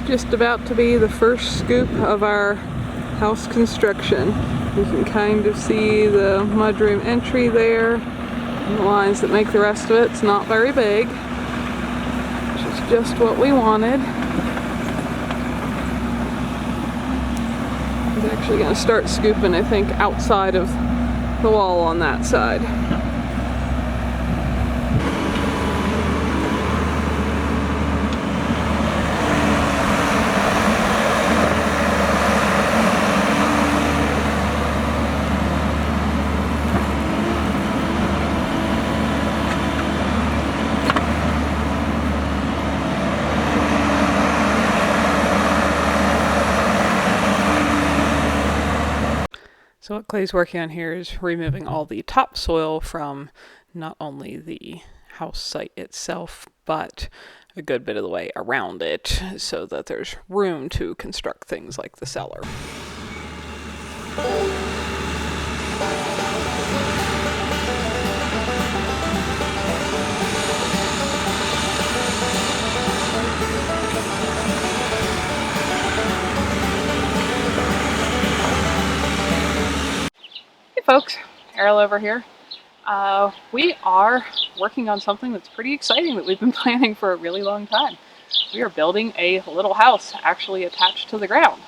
just about to be the first scoop of our house construction. You can kind of see the mudroom entry there, and the lines that make the rest of it. It's not very big, which is just what we wanted. I'm actually going to start scooping, I think, outside of the wall on that side. So what Clay's working on here is removing all the topsoil from not only the house site itself, but a good bit of the way around it so that there's room to construct things like the cellar. Folks, Errol over here. We are working on something that's pretty exciting that we've been planning for a really long time. We are building a little house actually attached to the ground.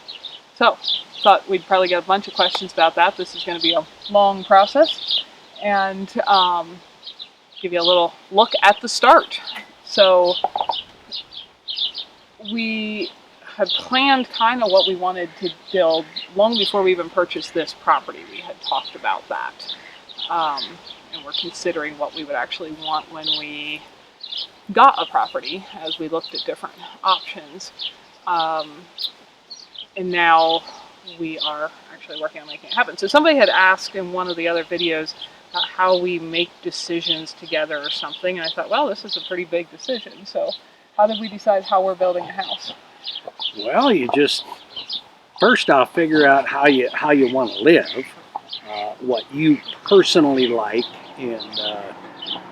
So, thought we'd probably get a bunch of questions about that. This is going to be a long process, and give you a little look at the start. So, we had planned kind of what we wanted to build long before we even purchased this property. We had talked about that, and we're considering what we would actually want when we got a property as we looked at different options, and now we are actually working on making it happen. So somebody had asked in one of the other videos how we make decisions together or something, and I thought, well, this is a pretty big decision. So how did we decide how we're building a house? Well, you just first off figure out how you want to live, what you personally like, and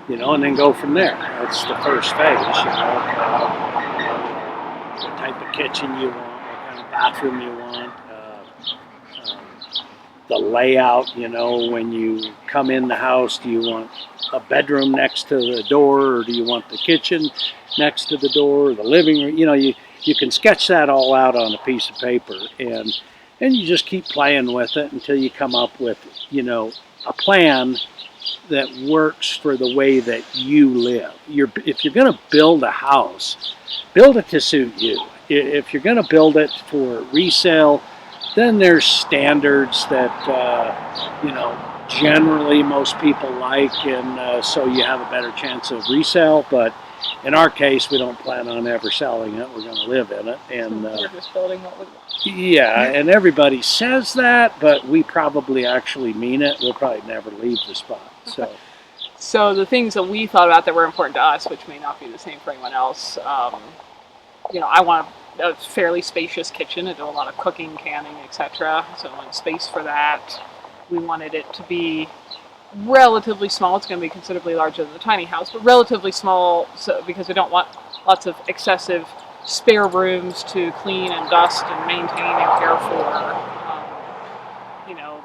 and then go from there. That's the first phase. What type of kitchen you want, what kind of bathroom you want, the layout. When you come in the house, do you want a bedroom next to the door, or do you want the kitchen next to the door, or the living room? You can sketch that all out on a piece of paper, and you just keep playing with it until you come up with, a plan that works for the way that you live. If you're going to build a house, build it to suit you. If you're going to build it for resale, then there's standards that, generally most people like, and so you have a better chance of resale. But in our case, we don't plan on ever selling it. We're going to live in it, and we're just building what we want. Yeah, and everybody says that, but we probably actually mean it. We'll probably never leave the spot. So the things that we thought about that were important to us, which may not be the same for anyone else, I want a fairly spacious kitchen. I do a lot of cooking, canning, etc. So I want space for that. We wanted it to be relatively small. It's going to be considerably larger than the tiny house, but relatively small, so because we don't want lots of excessive spare rooms to clean and dust and maintain and care for.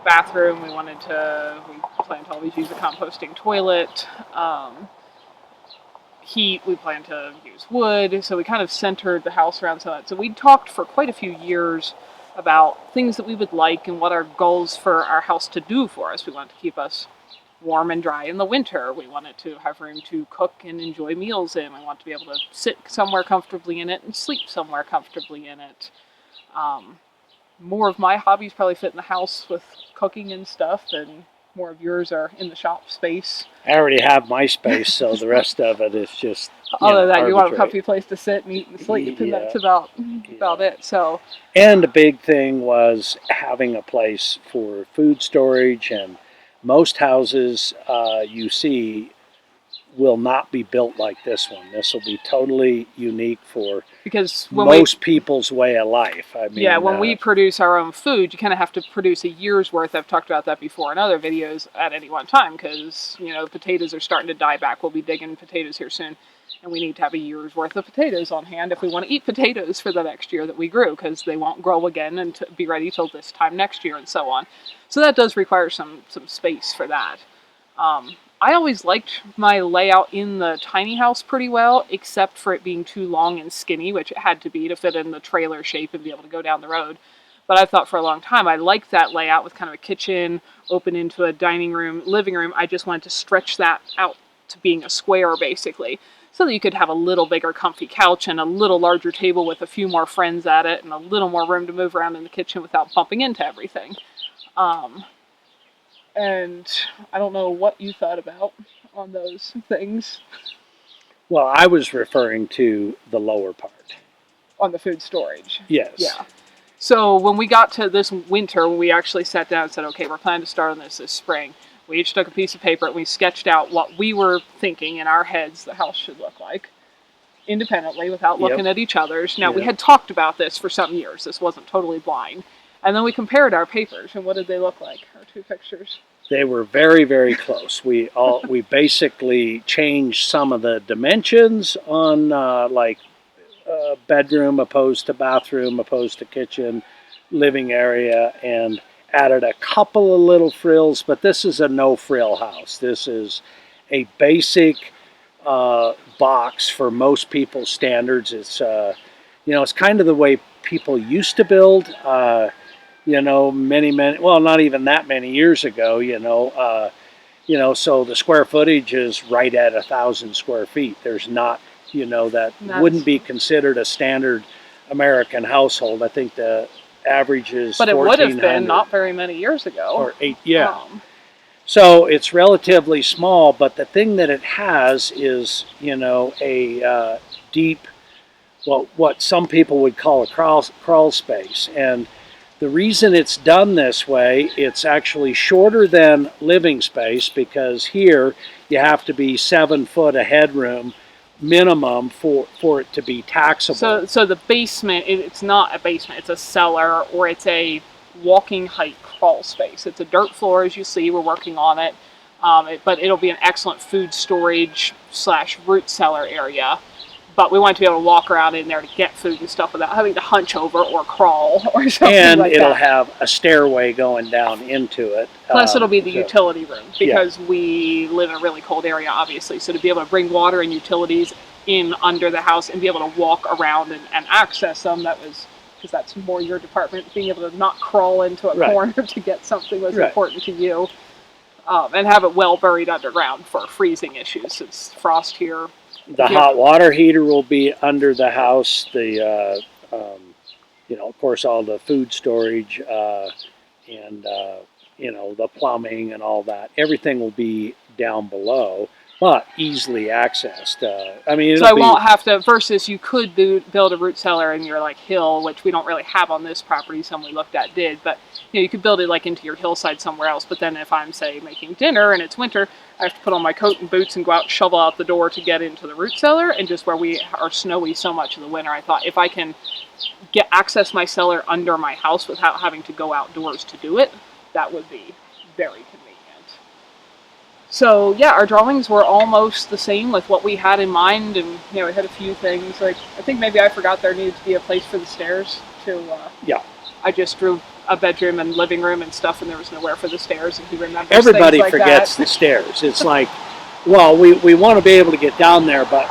Bathroom, we plan to always use a composting toilet. Heat, we plan to use wood. So we kind of centered the house around that. So we talked for quite a few years about things that we would like and what our goals for our house to do for us. We want to keep us warm and dry in the winter. We want it to have room to cook and enjoy meals in. We want to be able to sit somewhere comfortably in it and sleep somewhere comfortably in it. More of my hobbies probably fit in the house with cooking and stuff, and more of yours are in the shop space. I already have my space, so the rest of it is just other than that, you want a comfy place to sit and eat and sleep, and that's about it. So, and the big thing was having a place for food storage, and most houses you see will not be built like this one. This will be totally unique for most people's way of life. I mean, when we produce our own food, you kind of have to produce a year's worth. I've talked about that before in other videos at any one time, because potatoes are starting to die back. We'll be digging potatoes here soon, and we need to have a year's worth of potatoes on hand if we want to eat potatoes for the next year that we grew, because they won't grow again and to be ready till this time next year and so on. So that does require some space for that. I always liked my layout in the tiny house pretty well, except for it being too long and skinny, which it had to be to fit in the trailer shape and be able to go down the road. But I thought for a long time I liked that layout with kind of a kitchen open into a dining room, living room. I just wanted to stretch that out to being a square, basically, so that you could have a little bigger comfy couch and a little larger table with a few more friends at it and a little more room to move around in the kitchen without bumping into everything. And I don't know what you thought about on those things Well, I was referring to the lower part. on the food storage. Yes. Yeah. So when we got to this winter, when we actually sat down and said, okay, we're planning to start on this spring, we each took a piece of paper and we sketched out what we were thinking in our heads the house should look like, independently, without looking at each other's. Now, we had talked about this for some years. This wasn't totally blind. And then we compared our papers, and what did they look like, our two pictures? They were very, very close. We basically changed some of the dimensions on bedroom opposed to bathroom opposed to kitchen, living area, and added a couple of little frills. But this is a no frill house. This is a basic box for most people's standards. It's it's kind of the way people used to build. Many, well, not even that many years ago, so the square footage is right at 1,000 square feet. There's not, that wouldn't be considered a standard American household. I think the average is But it would have been not very many years ago. Or 8, yeah. So it's relatively small, but the thing that it has is, a deep, what some people would call a crawl space. And the reason it's done this way, it's actually shorter than living space, because here you have to be 7 foot of headroom minimum for it to be taxable. So the basement, it's not a basement, it's a cellar, or it's a walking height crawl space. It's a dirt floor, as you see. We're working on it, but it'll be an excellent food storage / root cellar area. But we want to be able to walk around in there to get food and stuff without having to hunch over or crawl or something and like that. And it'll have a stairway going down into it. Plus it'll be the utility room, because we live in a really cold area, obviously. So to be able to bring water and utilities in under the house and be able to walk around and access them, because that's more your department. Being able to not crawl into a corner to get something was important to you. And have it well buried underground for freezing issues. It's frost here. The hot water heater will be under the house. The, of course, all the food storage and, the plumbing and all that. Everything will be down below, but easily accessed. So I won't have to, versus you could build a root cellar in your hill, which we don't really have on this property. Some we looked at did, but you could build it into your hillside somewhere else. But then if I'm, say, making dinner and it's winter, I have to put on my coat and boots and go out and shovel out the door to get into the root cellar. And just where we are snowy so much in the winter, I thought if I can access my cellar under my house without having to go outdoors to do it, that would be very convenient. So yeah, our drawings were almost the same with what we had in mind, and we had a few things. I think maybe I forgot there needed to be a place for the stairs to. I just drew a bedroom and living room and stuff, and there was nowhere for the stairs. And he remembers everybody things like forgets that. The stairs. It's like, well, we want to be able to get down there, but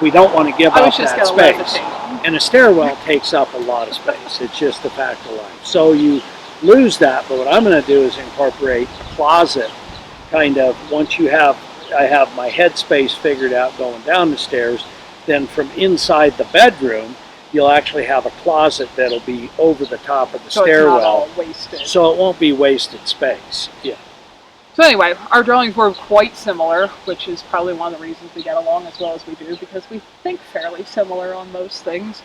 we don't want to give up that space. And a stairwell takes up a lot of space. It's just a fact of life. So you lose that. But what I'm going to do is incorporate a closet. Kind of, once I have my headspace figured out going down the stairs, then from inside the bedroom, you'll actually have a closet that'll be over the top of the stairwell. It's not all wasted. So it won't be wasted space. Yeah. So anyway, our drawings were quite similar, which is probably one of the reasons we get along as well as we do, because we think fairly similar on most things.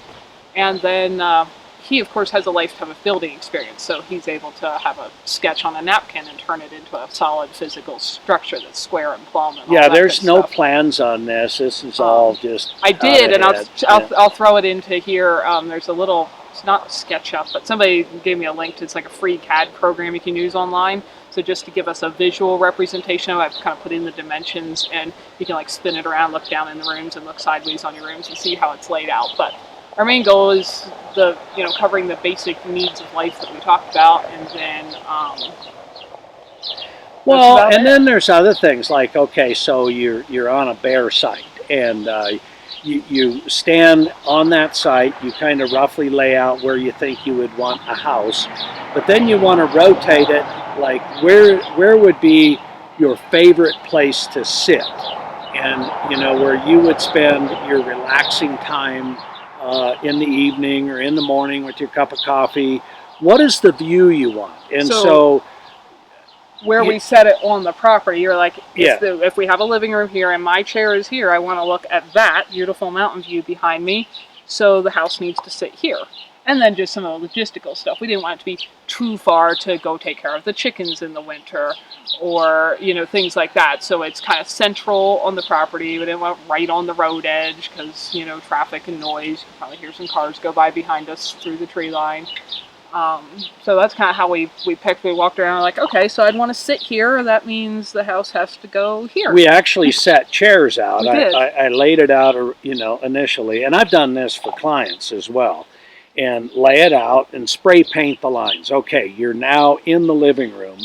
And then he, of course, has a lifetime of building experience, so he's able to have a sketch on a napkin and turn it into a solid physical structure that's square and plumb. And all that there's no stuff. Plans on this. This is all just. I did, and I'll throw it into here. There's a little. It's not SketchUp, but somebody gave me a link to. It's like a free CAD program you can use online. So just to give us a visual representation, I've kind of put in the dimensions, and you can like spin it around, look down in the rooms, and look sideways on your rooms and see how it's laid out. But our main goal is the covering the basic needs of life that we talked about, and then well, and then there's other things like, okay, so you're on a bare site, and you stand on that site, you kind of roughly lay out where you think you would want a house, but then you want to rotate it, like where would be your favorite place to sit, and where you would spend your relaxing time in the evening or in the morning with your cup of coffee. What is the view you want? And so where we set it on the property, you're like, yeah. If we have a living room here and my chair is here, I want to look at that beautiful mountain view behind me, so the house needs to sit here. And then just some of the logistical stuff. We didn't want it to be too far to go take care of the chickens in the winter, or things like that. So it's kind of central on the property. We didn't want it right on the road edge because traffic and noise. You can probably hear some cars go by behind us through the tree line. So that's kind of how we picked. We walked around like, okay, so I'd want to sit here. That means the house has to go here. We actually set chairs out. We did. I laid it out, initially, and I've done this for clients as well, and lay it out and spray paint the lines. Okay, you're now in the living room,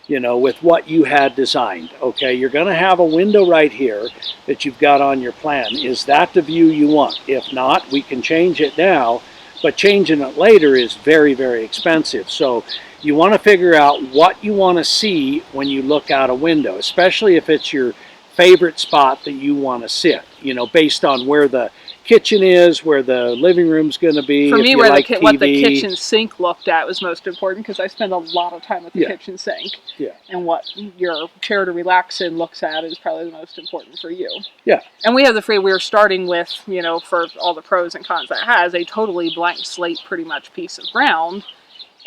with what you had designed. Okay, you're going to have a window right here that you've got on your plan. Is that the view you want? If not, we can change it now. But changing it later is very, very expensive. So you want to figure out what you want to see when you look out a window, especially if it's your favorite spot that you want to sit, based on where the kitchen is, where the living room's going to be. For me, what the kitchen sink looked at was most important, because I spend a lot of time at the kitchen sink. Yeah. And what your chair to relax in looks at is probably the most important for you. Yeah. And we were starting with, for all the pros and cons that has, a totally blank slate, pretty much piece of ground.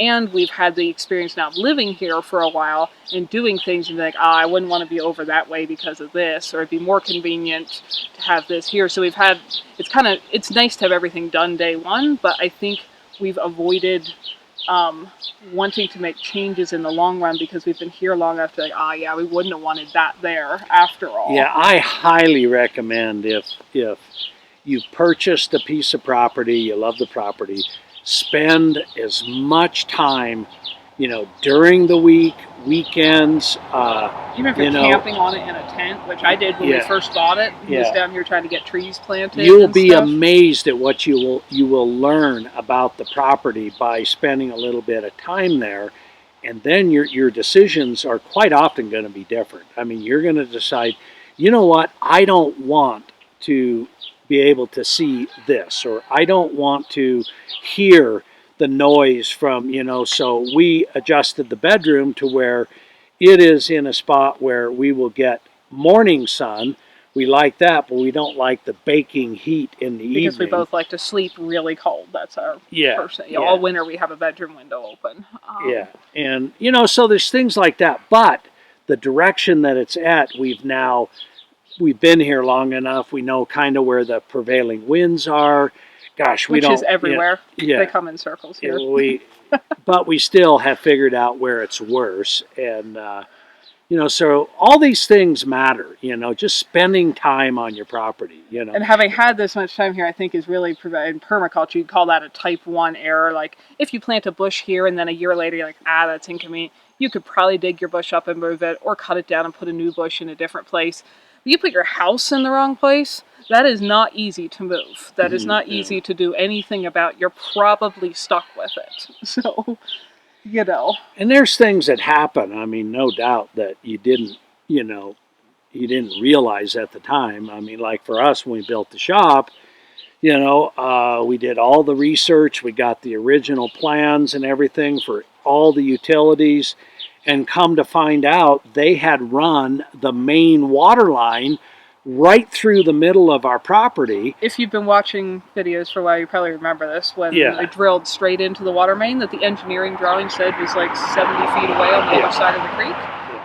And we've had the experience now of living here for a while and doing things and be like, I wouldn't want to be over that way because of this, or it'd be more convenient to have this here. So it's nice to have everything done day one, but I think we've avoided wanting to make changes in the long run because we've been here long enough to like, we wouldn't have wanted that there after all. Yeah, I highly recommend if you purchased a piece of property, you love the property, spend as much time, during the week, weekends. Even if you're camping on it in a tent, which I did when we first bought it. He was down here trying to get trees planted. You'll be amazed at what you will learn about the property by spending a little bit of time there, and then your decisions are quite often going to be different. I mean, you're going to decide, what, I don't want to be able to see this, or I don't want to hear the noise from, so we adjusted the bedroom to where it is in a spot where we will get morning sun. We like that, but we don't like the baking heat in the evening. Because we both like to sleep really cold. That's our person. All winter we have a bedroom window open. And, so there's things like that. But the direction that it's at, we've been here long enough. We know kind of where the prevailing winds are. Gosh, Which is everywhere. They come in circles here. But we still have figured out where it's worse. And, so all these things matter, just spending time on your property, And having had this much time here, I think is really providing permaculture. You'd call that a type 1 error. Like if you plant a bush here and then a year later you're like, that's inconvenient. You could probably dig your bush up and move it, or cut it down and put a new bush in a different place. But you put your house in the wrong place, that is not easy to move. That is not easy to do anything about. You're probably stuck with it. So, And there's things that happen. I mean, no doubt that you didn't realize at the time. I mean, like for us, when we built the shop, we did all the research. We got the original plans and everything for all the utilities. And come to find out, they had run the main water line right through the middle of our property. If you've been watching videos for a while, you probably remember this, when they drilled straight into the water main that the engineering drawing said was like 70 feet away on the other side of the creek,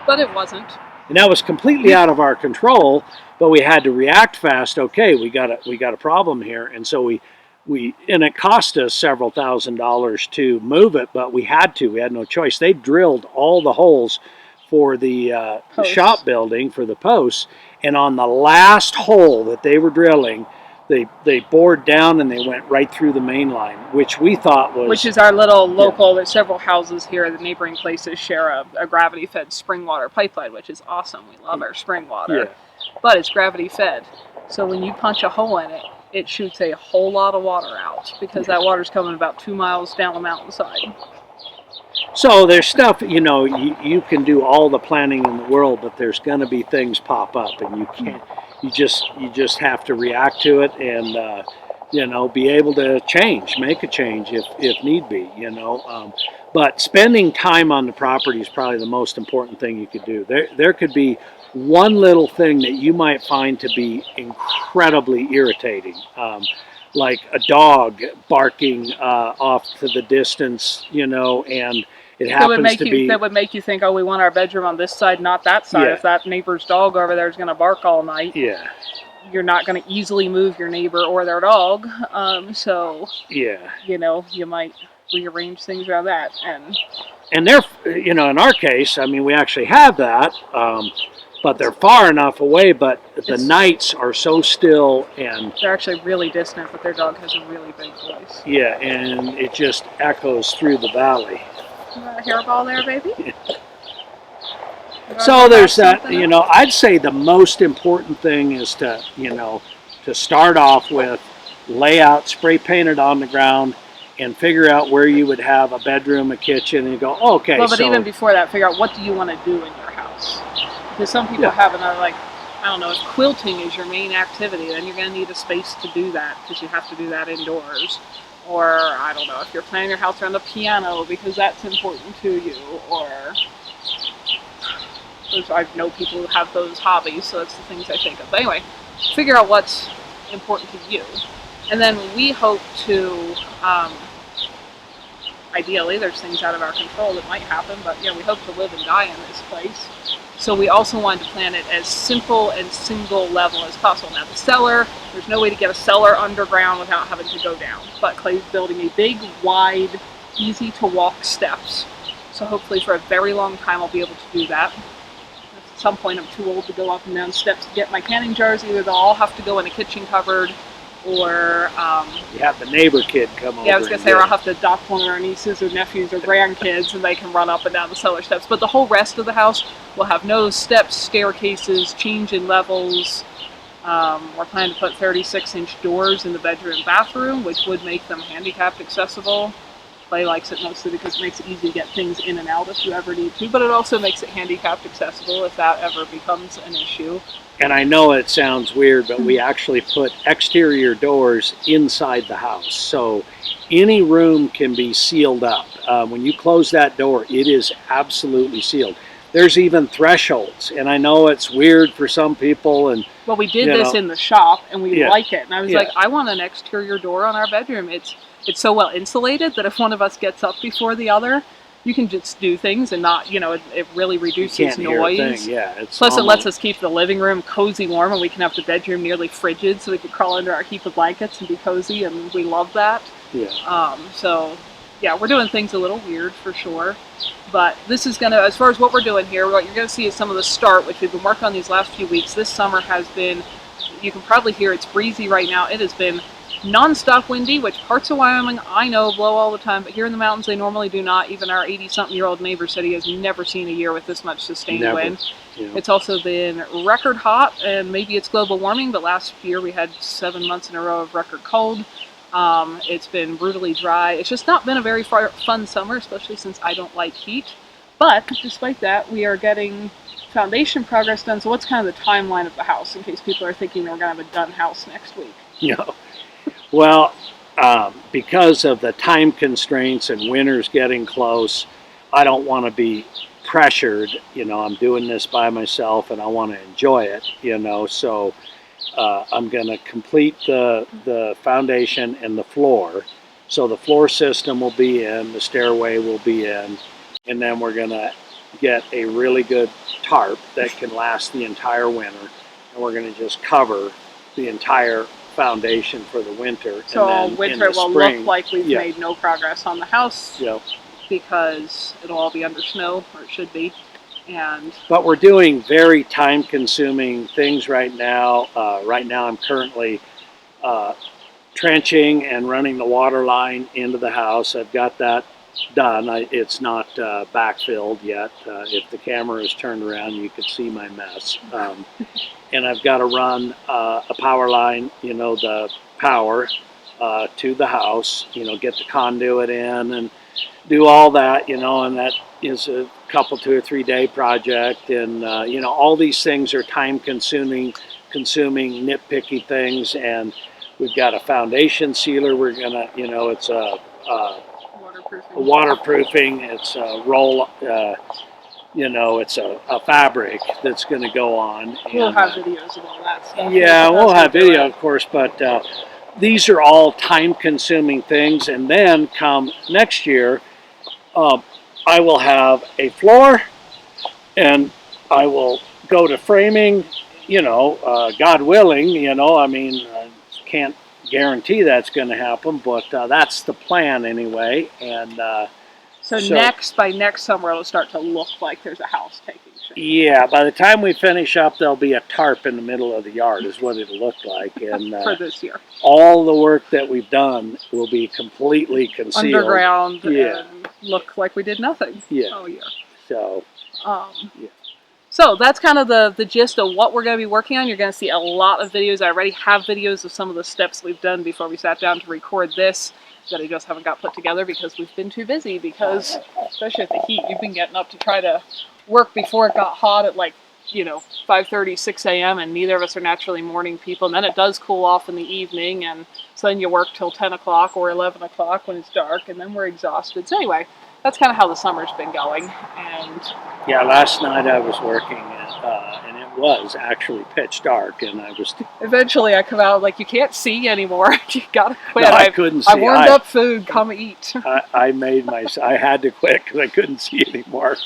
but it wasn't. And that was completely out of our control, but we had to react fast. Okay, we got a problem here, and so we and it cost us several $1,000s to move it, but we had no choice. They drilled all the holes for the Posts. shop building for the posts, and on the last hole that they were drilling, they bored down and they went right through the main line, which we thought was, which is our little local. There's several houses here. The neighboring places share a gravity-fed spring water pipeline, which is awesome. We love our spring water, but it's gravity-fed. So when you punch a hole in it, it shoots a whole lot of water out because that water's coming about 2 miles down the mountainside. So there's stuff, you can do all the planning in the world, but there's going to be things pop up, and you can't. You just have to react to it, and be able to make a change if need be. But spending time on the property is probably the most important thing you could do. There could be one little thing that you might find to be incredibly irritating. Like a dog barking off to the distance, and it happens to be... That would make you think, oh, we want our bedroom on this side, not that side. If that neighbor's dog over there is going to bark all night, you're not going to easily move your neighbor or their dog. You might rearrange things around that. And they're, in our case, I mean, we actually have that, but they're far enough away, but the nights are so still, and they're actually really distant, but their dog has a really big voice. Yeah, and it just echoes through the valley. You got a hairball there, baby? So there's that, I'd say the most important thing is to start off with lay out, spray paint it on the ground, and figure out where you would have a bedroom, a kitchen, and you go, okay. Well, but even before that, figure out what do you want to do in your house. Because some people have another, I don't know, if quilting is your main activity, then you're going to need a space to do that because you have to do that indoors. Or, I don't know, if you're planning your house around the piano because that's important to you. Or, I know people who have those hobbies, so that's the things I think of. But anyway, figure out what's important to you. And then we hope to, ideally, there's things out of our control that might happen, but we hope to live and die in this place. So we also wanted to plan it as simple and single level as possible. Now the cellar, there's no way to get a cellar underground without having to go down. But Clay's building a big, wide, easy to walk steps. So hopefully for a very long time I'll be able to do that. At some point I'm too old to go up and down steps to get my canning jars. Either they'll all have to go in a kitchen cupboard, or you have the neighbor kid come over. Yeah, I was going to say, or I'll have to adopt one of our nieces or nephews or grandkids and they can run up and down the cellar steps. But the whole rest of the house will have no steps, staircases, change in levels. We're planning to put 36-inch doors in the bedroom and bathroom, which would make them handicapped accessible. Clay likes it mostly because it makes it easy to get things in and out if you ever need to, but it also makes it handicapped accessible if that ever becomes an issue. And I know it sounds weird, but we actually put exterior doors inside the house. So any room can be sealed up. When you close that door, it is absolutely sealed. There's even thresholds. And I know it's weird for some people. Well, we did this in the shop, and we like it. And I was like, I want an exterior door on our bedroom. It's so well insulated that if one of us gets up before the other, you can just do things and not, it really reduces noise. Plus, it lets us keep the living room cozy warm, and we can have the bedroom nearly frigid, so we can crawl under our heap of blankets and be cozy, and we love that. We're doing things a little weird for sure. But this is going to, as far as what we're doing here, what you're going to see is some of the start, which we've been working on these last few weeks. This summer has been, you can probably hear it's breezy right now. It has been non-stop windy, which parts of Wyoming I know blow all the time, but here in the mountains they normally do not. Even our 80-something-year-old neighbor said he has never seen a year with this much sustained wind. It's also been record hot, and maybe it's global warming, but last year we had 7 months in a row of record cold. It's been brutally dry. It's just not been a very fun summer, especially since I don't like heat. But despite that, we are getting foundation progress done. So what's kind of the timeline of the house, in case people are thinking they're going to have a done house next week? Well, because of the time constraints and winter's getting close, I don't want to be pressured. I'm doing this by myself and I want to enjoy it, so I'm going to complete the foundation and the floor. So the floor system will be in, the stairway will be in, and then we're going to get a really good tarp that can last the entire winter, and we're going to just cover the entire foundation for the winter. So and then winter will spring, look like we've made no progress on the house because it'll all be under snow, or it should be. But we're doing very time-consuming things right now. Right now, I'm currently trenching and running the water line into the house. I've got that done. It's not backfilled yet. If the camera is turned around, you could see my mess. And I've got to run a power line, the power to the house, get the conduit in and do all that, and that is a couple, 2 or 3 day project. And, all these things are time consuming, nitpicky things. And we've got a foundation sealer. We're going to, it's a waterproofing. It's a roll, it's a fabric that's going to go on. We'll have videos of all that stuff. Yeah, we'll have video, of course, but these are all time-consuming things. And then come next year, I will have a floor, and I will go to framing. God willing. I can't guarantee that's going to happen, but that's the plan anyway. And so by next summer, it'll start to look like there's a house taking shape. Yeah, by the time we finish up, there'll be a tarp in the middle of the yard is what it'll look like. And for this year. All the work that we've done will be completely concealed. Underground and look like we did nothing all year. So, So that's kind of the gist of what we're going to be working on. You're going to see a lot of videos. I already have videos of some of the steps we've done before we sat down to record this that I just haven't got put together because we've been too busy, because especially with the heat, you've been getting up to try to work before it got hot at 5:30, 6 a.m. and neither of us are naturally morning people. And then it does cool off in the evening, and so then you work till 10 o'clock or 11 o'clock when it's dark, and then we're exhausted. So anyway, that's kind of how the summer's been going. And yeah, last night I was working, and it was actually pitch dark, and I was... Eventually I come out like, you can't see anymore. You gotta quit. No, I couldn't see. I warmed up food, come eat. I had to quit because I couldn't see anymore.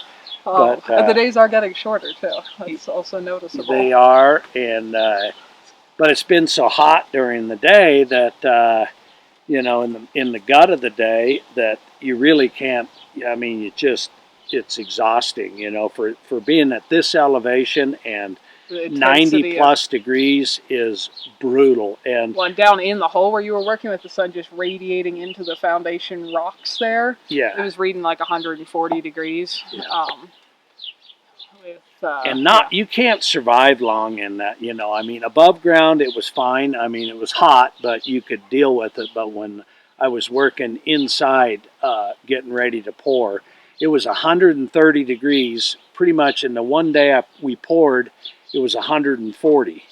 Oh, and the days are getting shorter too. That's also noticeable. They are, and but it's been so hot during the day that in the gut of the day that you really can't. I mean, it's exhausting. For being at this elevation and 90 plus degrees is brutal. And down in the hole where you were working with the sun just radiating into the foundation rocks there. Yeah, it was reading like 140 degrees. Yeah. You can't survive long in that. I mean, above ground it was fine. I mean, it was hot, but you could deal with it. But when I was working inside, getting ready to pour, it was 130 degrees pretty much. And the one day we poured, it was 140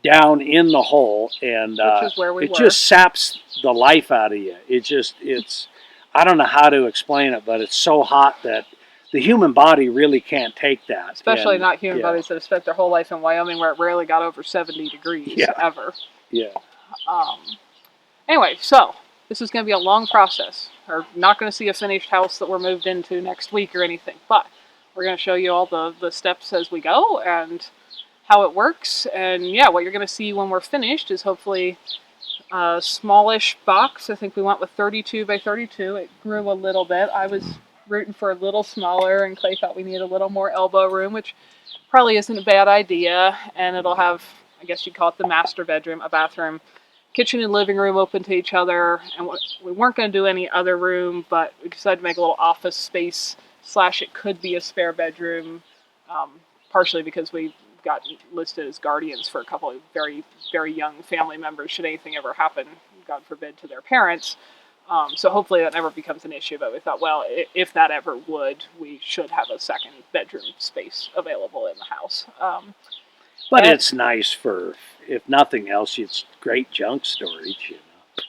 down in the hole, and which is where we were. Just saps the life out of you. It's I don't know how to explain it, but it's so hot that the human body really can't take that. Especially not human bodies that have spent their whole life in Wyoming, where it rarely got over 70 degrees ever. Yeah. Anyway, so this is going to be a long process. We're not going to see a finished house that we're moved into next week or anything, but we're going to show you all the steps as we go and how it works. And yeah, what you're going to see when we're finished is hopefully a smallish box. I think we went with 32 by 32. It grew a little bit. I was rooting for a little smaller, and Clay thought we needed a little more elbow room, which probably isn't a bad idea. And it'll have, I guess you'd call it the master bedroom, a bathroom, kitchen and living room open to each other. And we weren't going to do any other room, but we decided to make a little office space / it could be a spare bedroom, partially because we got listed as guardians for a couple of very, very young family members should anything ever happen, God forbid, to their parents. So hopefully that never becomes an issue, but we thought, well, if that ever would, we should have a second bedroom space available in the house. But it's nice for, if nothing else, it's great junk storage.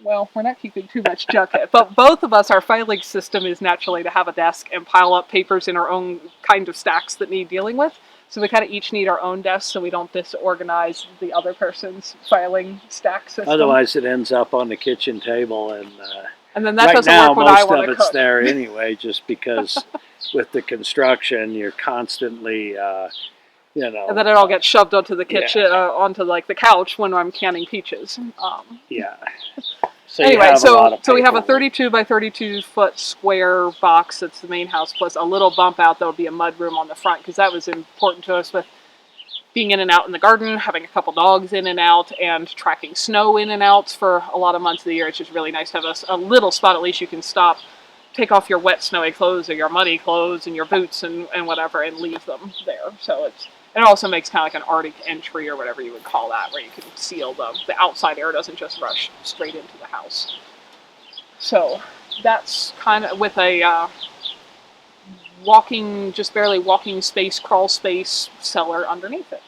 Well, we're not keeping too much junk in, but both of us, our filing system is naturally to have a desk and pile up papers in our own kind of stacks that need dealing with. So we kind of each need our own desk so we don't disorganize the other person's filing stack system. Otherwise it ends up on the kitchen table, and then that doesn't work when I want to cook. Most of it's there anyway, just because with the construction, you're constantly, you know. And then it all gets shoved onto the kitchen, Yeah. onto like the couch when I'm canning peaches. Yeah. So you Anyway, have a lot of so we have a paperwork. 32 by 32 foot square box that's the main house, plus a little bump out that'll be a mud room on the front, because that was important to us with being in and out in the garden, having a couple dogs in and out, and tracking snow in and out for a lot of months of the year. It's just really nice to have a little spot at least you can stop, take off your wet snowy clothes or your muddy clothes and your boots and whatever, and leave them there. So it also makes kind of like an Arctic entry or whatever you would call that, where you can seal the outside air doesn't just rush straight into the house. So that's kind of with a just barely walking space, crawl space cellar underneath it.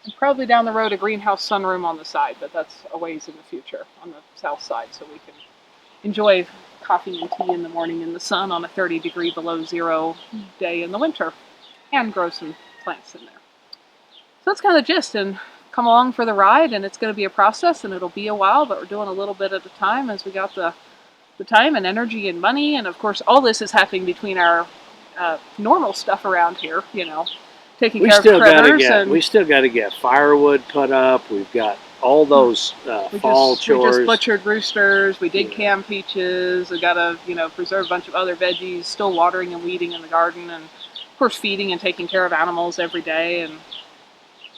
And probably down the road a greenhouse sunroom on the side, but that's a ways in the future on the south side, so we can enjoy coffee and tea in the morning in the sun on a 30-degree below zero day in the winter, and grow some plants in there. So that's kind of the gist, and come along for the ride, and it's going to be a process, and it'll be a while, but we're doing a little bit at a time as we got the time and energy and money, and of course all this is happening between our normal stuff around here, taking care of critters. We still got to get firewood put up. We've got all those fall chores. We just butchered roosters. We did cam peaches. We got to preserve a bunch of other veggies. Still watering and weeding in the garden, and of course feeding and taking care of animals every day and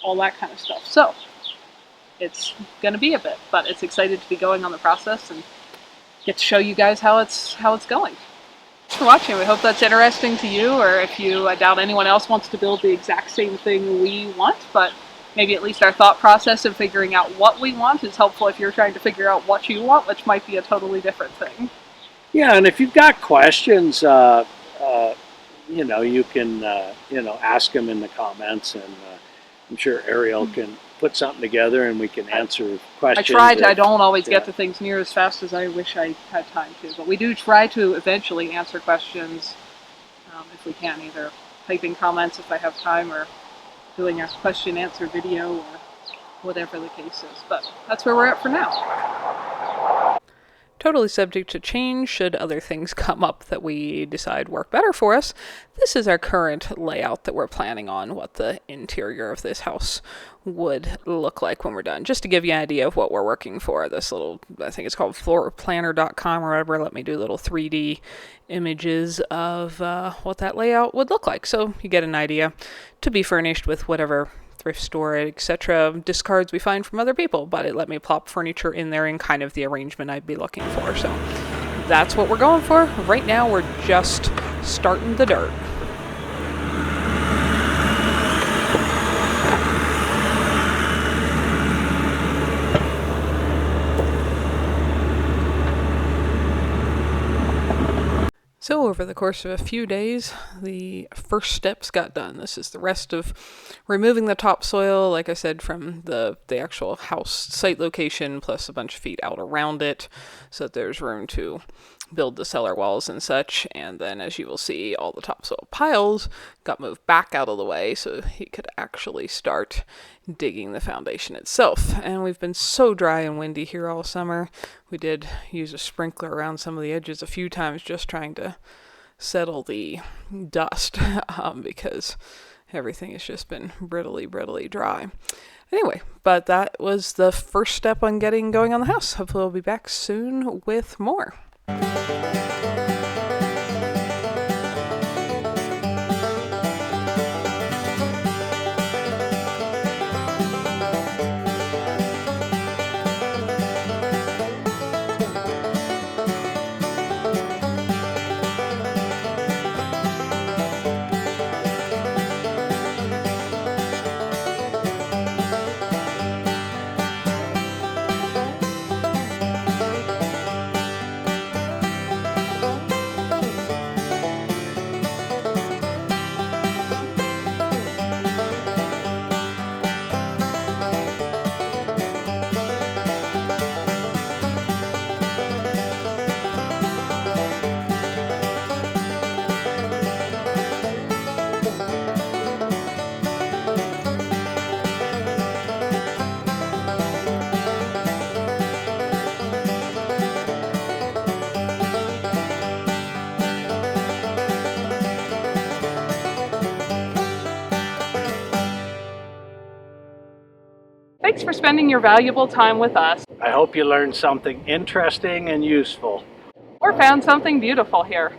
all that kind of stuff. So it's going to be a bit, but it's excited to be going on the process and get to show you guys how it's going. Thanks for watching. We hope that's interesting to you, or if you, I doubt anyone else wants to build the exact same thing we want, but maybe at least our thought process of figuring out what we want is helpful if you're trying to figure out what you want, which might be a totally different thing. Yeah, and if you've got questions, you can ask them in the comments, and I'm sure Ariel can put something together and we can answer questions. I don't always get to things near as fast as I wish I had time to, but we do try to eventually answer questions if we can, either typing comments if I have time, or doing a question answer video, or whatever the case is. But that's where we're at for now. Totally subject to change should other things come up that we decide work better for us. This is our current layout that we're planning on, what the interior of this house would look like when we're done. Just to give you an idea of what we're working for, this little, I think it's called floorplanner.com or whatever, let me do little 3D images of what that layout would look like. So you get an idea, to be furnished with whatever thrift store, etc. discards we find from other people, but it let me plop furniture in there in kind of the arrangement I'd be looking for. So that's what we're going for. Right now we're just starting the dirt. So over the course of a few days, the first steps got done. This is the rest of removing the topsoil, like I said, from the actual house site location, plus a bunch of feet out around it, so that there's room to build the cellar walls and such. And then, as you will see, all the topsoil piles got moved back out of the way so he could actually start digging the foundation itself. And we've been so dry and windy here all summer. We did use a sprinkler around some of the edges a few times, just trying to settle the dust because everything has just been brittly dry. Anyway, but that was the first step on getting going on the house. Hopefully we'll be back soon with more. Thanks for spending your valuable time with us, I hope you learned something interesting and useful. or found something beautiful here.